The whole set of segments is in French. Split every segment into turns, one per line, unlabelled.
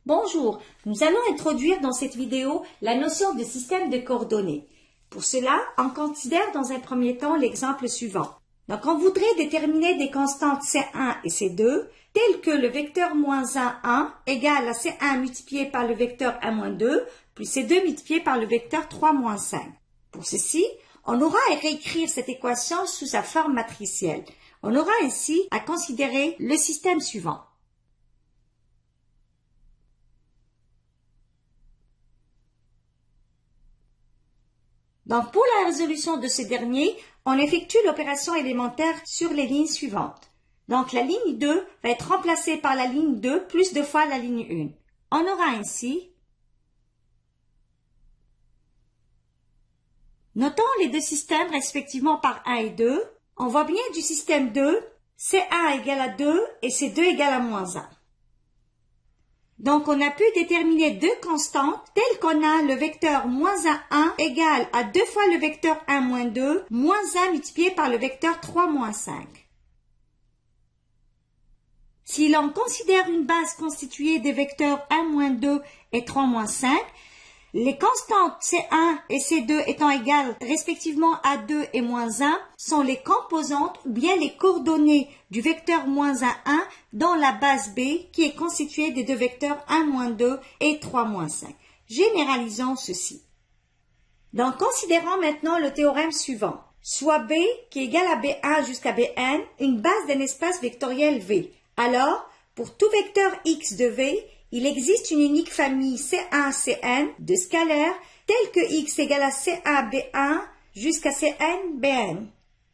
Bonjour, nous allons introduire dans cette vidéo la notion de système de coordonnées. Pour cela, on considère dans un premier temps l'exemple suivant. Donc, on voudrait déterminer des constantes C1 et C2 telles que le vecteur -1, 1 égale à C1 multiplié par le vecteur 1, 2 plus C2 multiplié par le vecteur 3, 5. Pour ceci, on aura à réécrire cette équation sous sa forme matricielle. On aura ainsi à considérer le système suivant. Donc, pour la résolution de ce dernier, on effectue l'opération élémentaire sur les lignes suivantes. Donc, la ligne 2 va être remplacée par la ligne 2 plus 2 fois la ligne 1. On aura ainsi, notons les deux systèmes respectivement par 1 et 2. On voit bien du système 2, C1 égale à 2 et C2 égale à -1. Donc, on a pu déterminer deux constantes telles qu'on a le vecteur -1, 1 égale à 2 fois le vecteur 1, 2, -1 multiplié par le vecteur 3, 5. Si l'on considère une base constituée des vecteurs 1, 2 et 3, 5, les constantes C1 et C2 étant égales respectivement à 2 et -1 sont les composantes ou bien les coordonnées du vecteur -1, 1 dans la base B qui est constituée des deux vecteurs 1, 2 et 3, 5. Généralisons ceci. Donc, considérons maintenant le théorème suivant. Soit B qui est égal à B1 jusqu'à Bn une base d'un espace vectoriel V. Alors, pour tout vecteur x de V, il existe une unique famille C1, Cn de scalaires tels que x égale à C1, B1 jusqu'à Cn, Bn.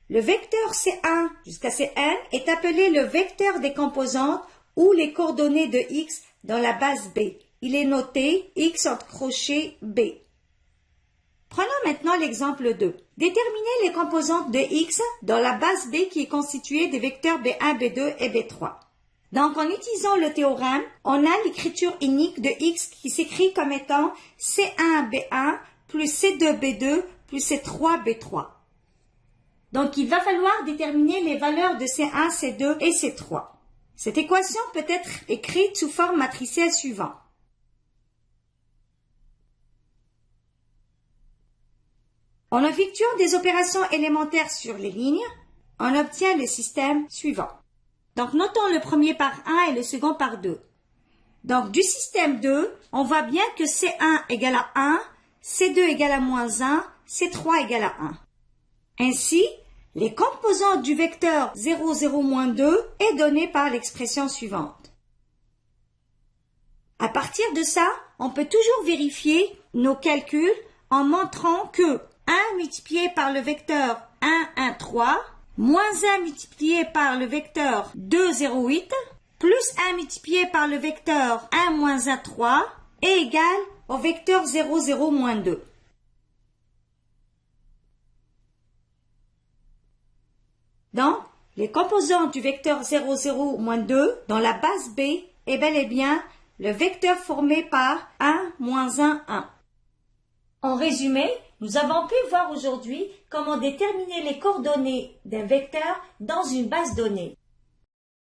Le vecteur C1 jusqu'à Cn est appelé le vecteur des composantes ou les coordonnées de x dans la base B. Il est noté x entre crochets B. Prenons maintenant l'exemple 2. Déterminez les composantes de x dans la base B qui est constituée des vecteurs B1, B2 et B3. Donc, en utilisant le théorème, on a l'écriture unique de x qui s'écrit comme étant C1, B1 plus C2, B2 plus C3, B3. Donc, il va falloir déterminer les valeurs de C1, C2 et C3. Cette équation peut être écrite sous forme matricielle suivante. En effectuant des opérations élémentaires sur les lignes, on obtient le système suivant. Donc, notons le premier par 1 et le second par 2. Donc, du système 2, on voit bien que C1 égale à 1, C2 égale à -1, C3 égale à 1. Ainsi, les composantes du vecteur 0, 0, -2 est donnée par l'expression suivante. À partir de ça, on peut toujours vérifier nos calculs en montrant que 1 multiplié par le vecteur 1, 1, 3, -1 multiplié par le vecteur 2, 0, 8, plus 1 multiplié par le vecteur 1, -1, 3 est égal au vecteur 0, 0, -2. Donc, les composantes du vecteur 0, 0, -2 dans la base B est bel et bien le vecteur formé par 1, -1, 1. En résumé, nous avons pu voir aujourd'hui comment déterminer les coordonnées d'un vecteur dans une base donnée.